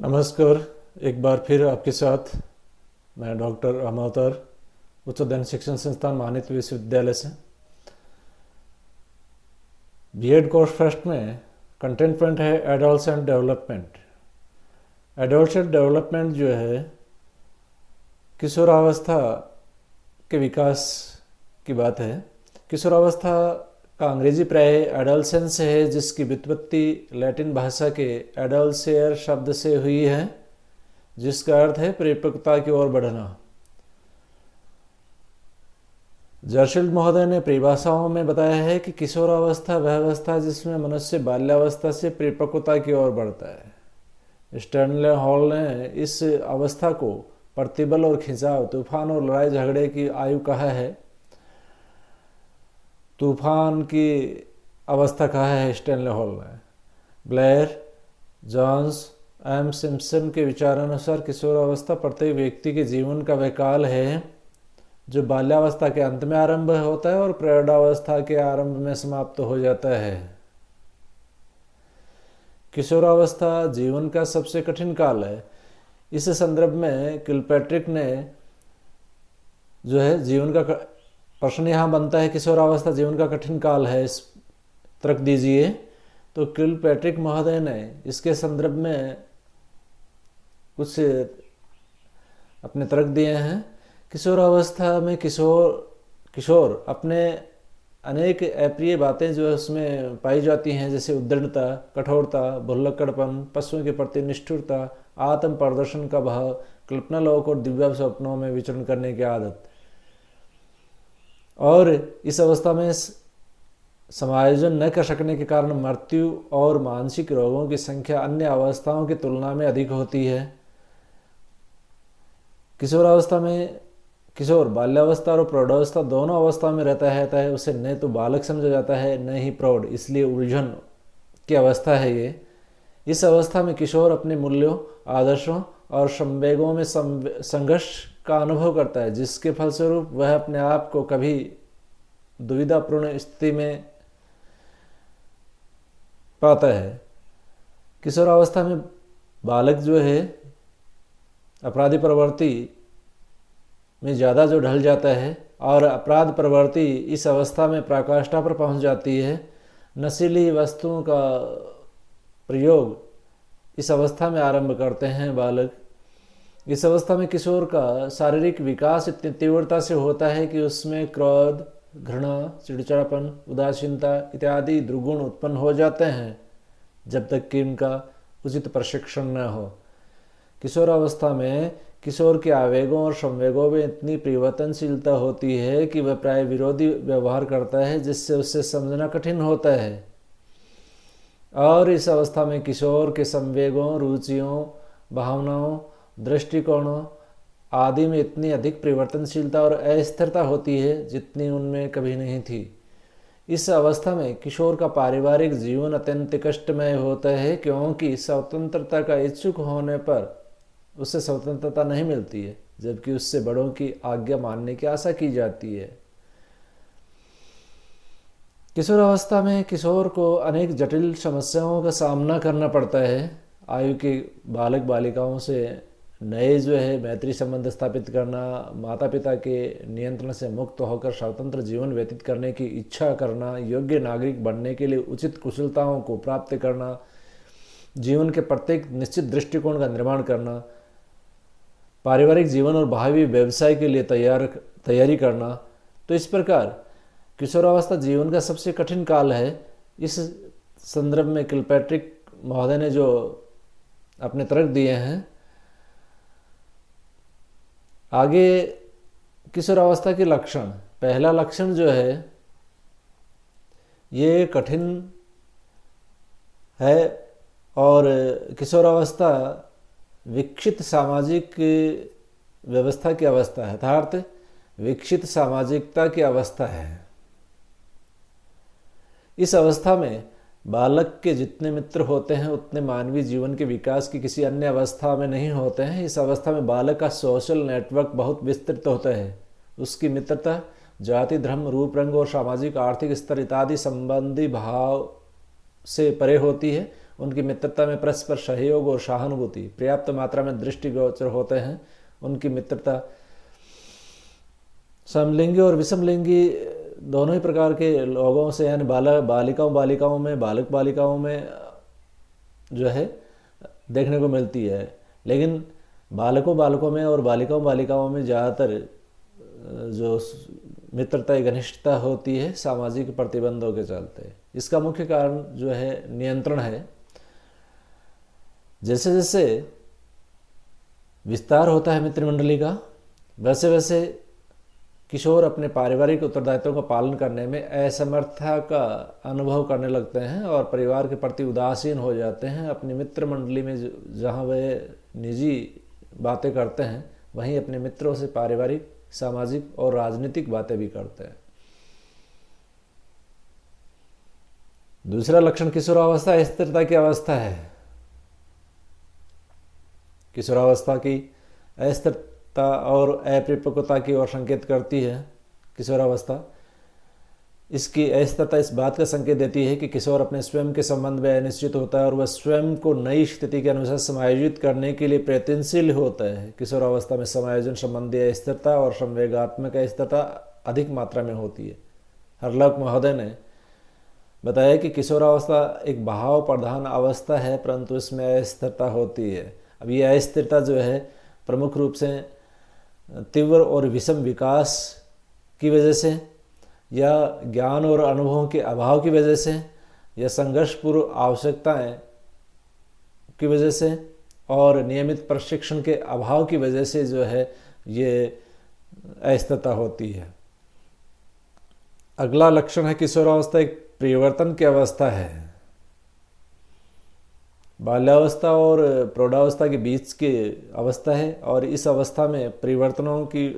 नमस्कार। एक बार फिर आपके साथ मैं डॉक्टर अमोतर उच्च अध्ययन शिक्षण संस्थान महानित विश्वविद्यालय से बीएड कोर्स फर्स्ट में कंटेंट पॉइंट है एडोलसेंट डेवलपमेंट। एडोलसेंट डेवलपमेंट जो है किशोरावस्था के विकास की बात है। किशोरावस्था का अंग्रेजी प्राय एडोलसेंस है, जिसकी व्युत्पत्ति लैटिन भाषा के एडोलसेयर शब्द से हुई है, जिसका अर्थ है परिपक्वता की ओर बढ़ना। जर्शिल्ड महोदय ने परिभाषाओं में बताया है कि किशोरावस्था वह अवस्था जिसमें मनुष्य बाल्यावस्था से परिपक्वता की ओर बढ़ता है। स्टैनले हॉल ने इस अवस्था को प्रतिबल और खिंचाव, तूफान और लड़ाई झगड़े की आयु कहा है। तूफान की अवस्था कहा है स्टैनले हॉल ने। ब्लेयर, जॉन्स, एम सिम्पसन के विचारानुसार किशोरावस्था प्रत्येक व्यक्ति के जीवन का वह काल है जो बाल्यावस्था के अंत में आरंभ होता है और प्रौढ़ावस्था के आरंभ में समाप्त हो जाता है। किशोरावस्था जीवन का सबसे कठिन काल है। इस संदर्भ में किलपैट्रिक ने जो है जीवन का प्रश्न यहाँ बनता है, किशोरावस्था जीवन का कठिन काल है, इस तर्क दीजिए। तो किलपैट्रिक महोदय ने इसके संदर्भ में कुछ अपने तर्क दिए हैं। किशोरावस्था में किशोर अपने अनेक अप्रिय बातें जो है उसमें पाई जाती हैं, जैसे उद्दंडता, कठोरता, भुल्लक्कड़पन, पशुओं के प्रति निष्ठुरता, आत्म प्रदर्शन का भाव, कल्पना लोक और दिव्य स्वप्नों में विचरण करने की आदत। और इस अवस्था में समायोजन न कर सकने के कारण मृत्यु और मानसिक रोगों की संख्या अन्य अवस्थाओं की तुलना में अधिक होती है। किशोरावस्था में किशोर बाल्यावस्था और प्रौढ़ावस्था दोनों अवस्था में रहता है। उसे न तो बालक समझा जाता है न ही प्रौढ़, इसलिए उलझन की अवस्था है ये। इस अवस्था में किशोर अपने मूल्यों, आदर्शों और संवेगों में संघर्ष का अनुभव करता है, जिसके फलस्वरूप वह अपने आप को कभी दुविधापूर्ण स्थिति में पाता है। किशोरावस्था में बालक जो है अपराधी प्रवृत्ति में ज़्यादा जो ढल जाता है और अपराध प्रवृत्ति इस अवस्था में पराकाष्ठा पर पहुंच जाती है। नशीली वस्तुओं का प्रयोग इस अवस्था में आरंभ करते हैं बालक। इस अवस्था में किशोर का शारीरिक विकास इतनी तीव्रता से होता है कि उसमें क्रोध, घृणा, चिड़चिड़ापन, उदासीनता इत्यादि दुर्गुण उत्पन्न हो जाते हैं, जब तक कि इनका उचित प्रशिक्षण न हो। किशोरावस्था में किशोर के आवेगों और संवेगों में इतनी परिवर्तनशीलता होती है कि वह प्राय विरोधी व्यवहार करता है, जिससे उसे समझना कठिन होता है। और इस अवस्था में किशोर के संवेगों, रुचियों, भावनाओं, दृष्टिकोणों आदि में इतनी अधिक परिवर्तनशीलता और अस्थिरता होती है जितनी उनमें कभी नहीं थी। इस अवस्था में किशोर का पारिवारिक जीवन अत्यंत कष्टमय होता है, क्योंकि स्वतंत्रता का इच्छुक होने पर उससे स्वतंत्रता नहीं मिलती है, जबकि उससे बड़ों की आज्ञा मानने की आशा की जाती है। किशोरावस्था में किशोर को अनेक जटिल समस्याओं का सामना करना पड़ता है। आयु के बालक बालिकाओं से नए जो है मैत्री संबंध स्थापित करना, माता पिता के नियंत्रण से मुक्त होकर स्वतंत्र जीवन व्यतीत करने की इच्छा करना, योग्य नागरिक बनने के लिए उचित कुशलताओं को प्राप्त करना, जीवन के प्रत्येक निश्चित दृष्टिकोण का निर्माण करना, पारिवारिक जीवन और भावी व्यवसाय के लिए तैयारी करना। तो इस प्रकार किशोरावस्था जीवन का सबसे कठिन काल है। इस संदर्भ में किलपैट्रिक महोदय ने जो अपने तर्क दिए हैं। आगे किशोरावस्था के लक्षण। पहला लक्षण जो है ये कठिन है और किशोरावस्था विकसित सामाजिक व्यवस्था की अवस्था है, अर्थात विकसित सामाजिकता की अवस्था है। इस अवस्था में बालक के जितने मित्र होते हैं उतने मानवीय जीवन के विकास की किसी अन्य अवस्था में नहीं होते हैं। इस अवस्था में बालक का सोशल नेटवर्क बहुत विस्तृत होता है। उसकी मित्रता जाति, धर्म, रूप, रंग और सामाजिक आर्थिक स्तर इत्यादि संबंधी भाव से परे होती है। उनकी मित्रता में परस्पर सहयोग और सहानुभूति पर्याप्त मात्रा में दृष्टिगोचर होते हैं। उनकी मित्रता समलिंगी और विषमलिंगी दोनों ही प्रकार के लोगों से यानी बालिकाओं में बालक बालिकाओं में जो है देखने को मिलती है। लेकिन बालकों में और बालिकाओं में ज़्यादातर जो मित्रता घनिष्ठता होती है सामाजिक प्रतिबंधों के चलते। इसका मुख्य कारण जो है नियंत्रण है। जैसे जैसे विस्तार होता है मित्रमंडली का, वैसे वैसे किशोर अपने पारिवारिक उत्तरदायित्वों का पालन करने में असमर्थता का अनुभव करने लगते हैं और परिवार के प्रति उदासीन हो जाते हैं। अपनी मित्र मंडली में जहाँ वे निजी बातें करते हैं, वहीं अपने मित्रों से पारिवारिक, सामाजिक और राजनीतिक बातें भी करते हैं। दूसरा लक्षण किशोरावस्था अस्थिरता की अवस्था है। किशोरावस्था की अस्थिरता और अपरिपक्वता की ओर संकेत करती है। किशोरावस्था इसकी अस्थिरता इस बात का संकेत देती है कि किशोर अपने स्वयं के संबंध में अनिश्चित होता है और वह स्वयं को नई स्थिति के अनुसार समायोजित करने के लिए प्रयत्नशील होता है। किशोरावस्था में समायोजन संबंधी अस्थिरता और संवेगात्मक अस्थिरता अधिक मात्रा में होती है। हरलॉक महोदय ने बताया कि किशोरावस्था एक भाव प्रधान अवस्था है, परंतु इसमें अस्थिरता होती है। अब यह अस्थिरता जो है प्रमुख रूप से तीव्र और विषम विकास की वजह से, या ज्ञान और अनुभवों के अभाव की वजह से, या संघर्षपूर्ण आवश्यकताएं की वजह से और नियमित प्रशिक्षण के अभाव की वजह से जो है ये अस्थिरता होती है। अगला लक्षण है किशोरावस्था एक परिवर्तन की अवस्था है। बाल्यावस्था और प्रौढ़ावस्था के बीच की अवस्था है और इस अवस्था में परिवर्तनों की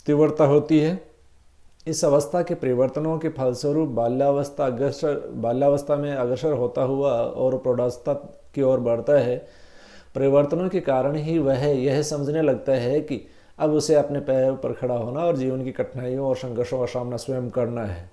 तीव्रता होती है। इस अवस्था के परिवर्तनों के फलस्वरूप बाल्यावस्था में अग्रसर होता हुआ और प्रौढ़ावस्था की ओर बढ़ता है। परिवर्तनों के कारण ही वह यह समझने लगता है कि अब उसे अपने पैरों पर खड़ा होना और जीवन की कठिनाइयों और संघर्षों का सामना स्वयं करना है।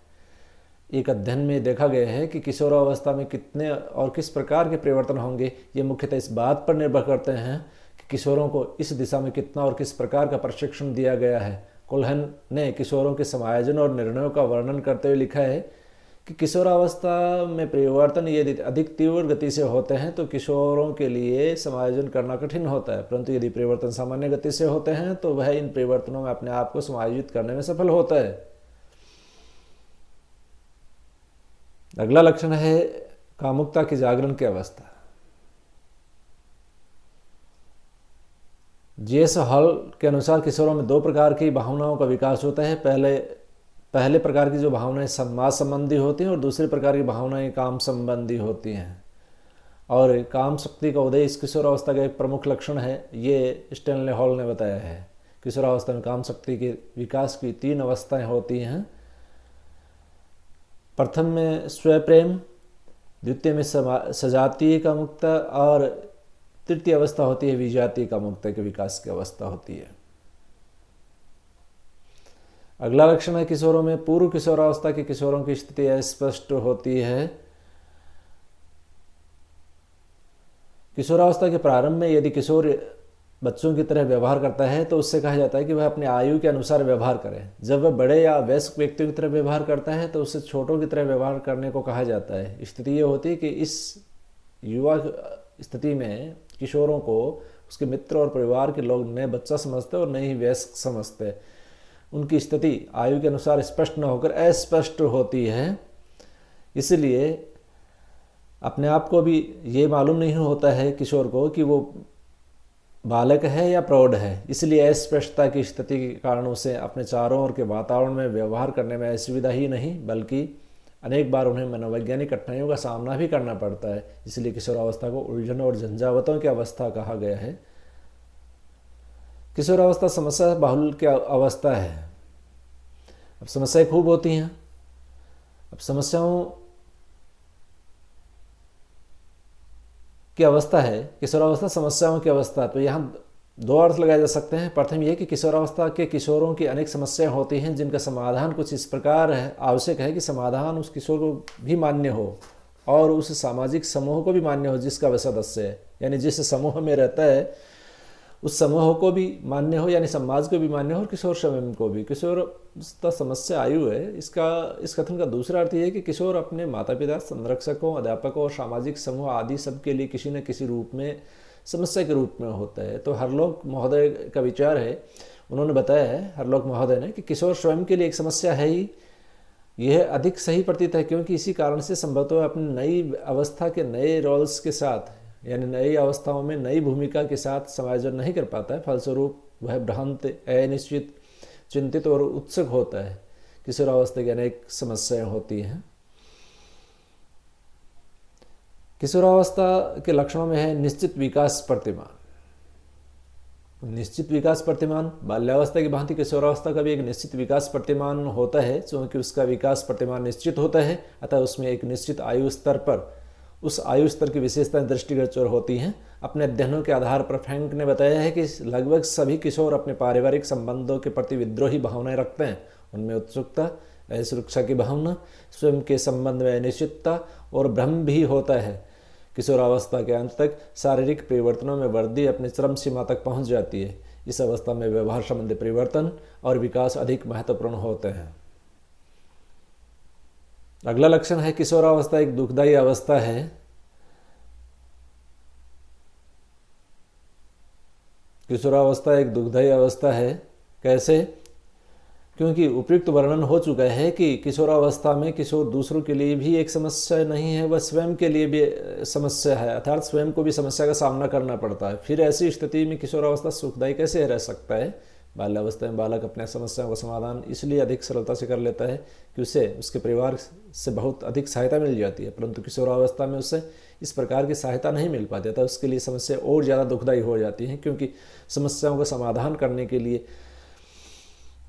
एक अध्ययन में देखा गया है कि किशोरावस्था में कितने और किस प्रकार के परिवर्तन होंगे, ये मुख्यतः इस बात पर निर्भर करते हैं कि किशोरों को इस दिशा में कितना और किस प्रकार का प्रशिक्षण दिया गया है। कोल्हन ने किशोरों के समायोजन और निर्णयों का वर्णन करते हुए लिखा है कि किशोरावस्था में परिवर्तन यदि अधिक तीव्र गति से होते हैं तो किशोरों के लिए समायोजन करना कठिन होता है, परंतु यदि परिवर्तन सामान्य गति से होते हैं तो वह इन परिवर्तनों में अपने आप को समायोजित करने में सफल होता है। अगला लक्षण है कामुकता की जागरण की अवस्था। जेस हॉल के अनुसार किशोरों में दो प्रकार की भावनाओं का विकास होता है। पहले प्रकार की जो भावनाएं समाज संबंधी होती हैं और दूसरे प्रकार की भावनाएं काम संबंधी होती हैं। और काम शक्ति का उदय इस किशोरावस्था का एक प्रमुख लक्षण है, ये स्टैनले हॉल ने बताया है। किशोरावस्था में काम शक्ति के विकास की 3 अवस्थाएं होती हैं। प्रथम में स्वप्रेम, द्वितीय में सजातीय कामुकता और तृतीय अवस्था होती है विजातीय कामुकता के विकास की अवस्था होती है। अगला लक्षण है किशोरों में पूर्व किशोरावस्था के किशोरों की स्थिति अस्पष्ट होती है। किशोरावस्था के प्रारंभ में यदि किशोर बच्चों की तरह व्यवहार करता है तो उससे कहा जाता है कि वह अपने आयु के अनुसार व्यवहार करे। जब वह बड़े या वयस्क व्यक्तियों की तरह व्यवहार करता है तो उससे छोटों की तरह व्यवहार करने को कहा जाता है। स्थिति ये होती है कि इस युवा स्थिति में किशोरों को उसके मित्र और परिवार के लोग नए बच्चा समझते और नए ही वयस्क समझते। उनकी स्थिति आयु के अनुसार स्पष्ट न होकर अस्पष्ट होती है। इसलिए अपने आप को भी ये मालूम नहीं होता है किशोर को कि वो बालक है या प्रौढ़ है। इसलिए अस्पष्टता की स्थिति के कारण उसे अपने चारों ओर के वातावरण में व्यवहार करने में असुविधा ही नहीं बल्कि अनेक बार उन्हें मनोवैज्ञानिक कठिनाइयों का सामना भी करना पड़ता है। इसलिए किशोरावस्था को उलझन और झंझावतों की अवस्था कहा गया है। किशोरावस्था समस्या बहुल की अवस्था है। अब समस्याएं खूब होती हैं। अब समस्याओं की अवस्था है किशोरावस्था समस्याओं की अवस्था। तो यहाँ 2 अर्थ लगाए जा सकते हैं। प्रथम ये कि किशोरावस्था के किशोरों की अनेक समस्याएं होती हैं जिनका समाधान कुछ इस प्रकार है आवश्यक है कि समाधान उस किशोर को भी मान्य हो और उस सामाजिक समूह को भी मान्य हो जिसका वह सदस्य है, यानी जिस समूह में रहता है उस समूह को भी मान्य हो, यानी समाज को भी मान्य हो, और किशोर स्वयं को भी। किशोरावस्था समस्या आयु है। इस कथन का दूसरा अर्थ यह है कि किशोर अपने माता पिता, संरक्षकों, अध्यापकों और सामाजिक समूह आदि सबके लिए किसी न किसी रूप में समस्या के रूप में होता है। तो हरलोक महोदय का विचार है, उन्होंने बताया है हरलोक महोदय ने, कि किशोर स्वयं के लिए एक समस्या है ही, यह अधिक सही प्रतीत है, क्योंकि इसी कारण से संभवतः अपनी नई अवस्था के नए रोल्स के साथ, यानी नई अवस्थाओं में नई भूमिका के साथ समायोजन नहीं कर पाता है। फलस्वरूप वह भ्रांत, अनिश्चित, चिंतित और उत्सुक होता है। किशोरावस्था की अनेक समस्याएं होती हैं। किशोरावस्था के लक्षणों में है निश्चित विकास प्रतिमान। निश्चित विकास प्रतिमान, बाल्यावस्था की भांति किशोरावस्था का भी एक निश्चित विकास प्रतिमान होता है। क्योंकि उसका विकास प्रतिमान निश्चित होता है, अतः उसमें एक निश्चित आयु स्तर पर उस आयु स्तर की विशेषताएं दृष्टिगोचर होती हैं। अपने अध्ययनों के आधार पर फ्रैंक ने बताया है कि लगभग सभी किशोर अपने पारिवारिक संबंधों के प्रति विद्रोही भावनाएं रखते हैं। उनमें उत्सुकता, असुरक्षा की भावना, स्वयं के संबंध में अनिश्चितता और भ्रम भी होता है। किशोरावस्था के अंत तक शारीरिक परिवर्तनों में वृद्धि अपनी चरम सीमा तक पहुंच जाती है। इस अवस्था में व्यवहार संबंधी परिवर्तन और विकास अधिक महत्वपूर्ण होते हैं। अगला लक्षण है किशोरावस्था एक दुखदायी अवस्था है। किशोरावस्था एक दुखदायी अवस्था है। कैसे? क्योंकि उपयुक्त वर्णन हो चुका है कि किशोरावस्था में किशोर दूसरों के लिए भी एक समस्या नहीं है, वह स्वयं के लिए भी समस्या है, अर्थात स्वयं को भी समस्या का सामना करना पड़ता है। फिर ऐसी स्थिति में किशोरावस्था सुखदायी कैसे रह सकता है? बाल्यावस्था में बालक अपने समस्याओं का समाधान इसलिए अधिक सरलता से कर लेता है कि उसे उसके परिवार से बहुत अधिक सहायता मिल जाती है, परंतु किशोरावस्था में उसे इस प्रकार की सहायता नहीं मिल पाती, तो उसके लिए समस्या और ज़्यादा दुखदायी हो जाती है। क्योंकि समस्याओं का समाधान करने के लिए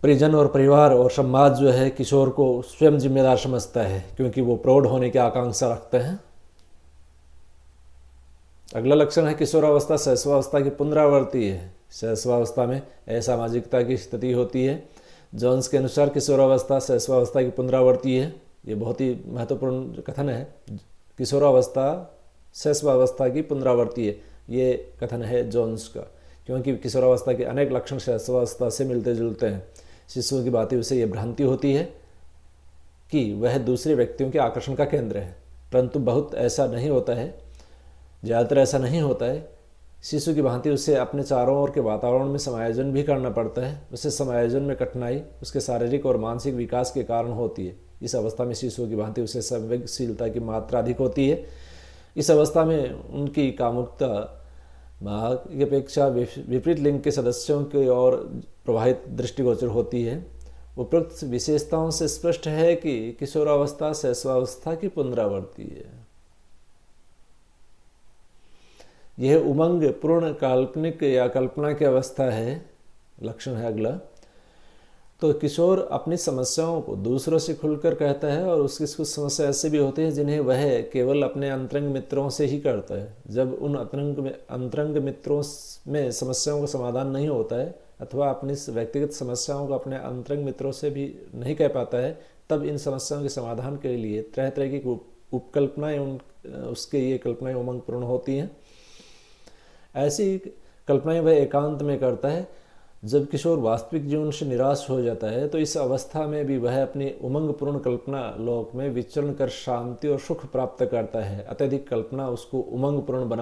परिजन और परिवार और समाज जो है किशोर को स्वयं जिम्मेदार समझता है, क्योंकि वो प्रौढ़ होने की आकांक्षा रखते हैं। अगला लक्षण है किशोरावस्था शैशवावस्था की पुनरावृत्ति है। शैशवावस्था में असामाजिकता की स्थिति होती है। जोन्स के अनुसार किशोरावस्था शैशवावस्था की पुनरावृत्ति है। ये बहुत ही महत्वपूर्ण कथन है। किशोरावस्था शैशवावस्था की पुनरावृत्ति है, ये कथन है जोन्स का, क्योंकि किशोरावस्था के अनेक लक्षण शैशवावस्था से मिलते जुलते हैं। शिशुओं की बातें उसे ये भ्रांति होती है कि वह दूसरे व्यक्तियों के आकर्षण का केंद्र है, परंतु बहुत ऐसा नहीं होता है, ज़्यादातर ऐसा नहीं होता है। शिशु की भांति उसे अपने चारों ओर के वातावरण में समायोजन भी करना पड़ता है। उसे समायोजन में कठिनाई उसके शारीरिक और मानसिक विकास के कारण होती है। इस अवस्था में शिशुओं की भांति उसे संवेदनशीलता की मात्रा अधिक होती है। इस अवस्था में उनकी कामुकता माँ की अपेक्षा विपरीत लिंग के सदस्यों की ओर प्रभावित दृष्टिगोचर होती है। उपरोक्त विशेषताओं से स्पष्ट है कि किशोरावस्था शैशवावस्था की पुनरावृत्ति है। यह उमंग पूर्ण काल्पनिक या कल्पना की अवस्था है। लक्षण है अगला, तो किशोर अपनी समस्याओं को दूसरों से खुलकर कहता है, और उसकी कुछ समस्या ऐसे भी होती है जिन्हें वह केवल अपने अंतरंग मित्रों से ही करता है। जब उन अंतरंग मित्रों में समस्याओं का समाधान नहीं होता है, अथवा अपनी व्यक्तिगत समस्याओं को अपने अंतरंग मित्रों से भी नहीं कह पाता है, तब इन समस्याओं के समाधान के लिए तरह तरह की उपकल्पनाएं उसके ये कल्पनाएं उमंगपूर्ण होती हैं। ऐसी कल्पनाएं वह एकांत में करता है। जब किशोर वास्तविक जीवन से निराश हो जाता है, तो इस अवस्था में भी वह अपनी उमंगपूर्ण कल्पना लोक में विचरण कर शांति और सुख प्राप्त करता है। अत्यधिक कल्पना उसको उमंगपूर्ण बना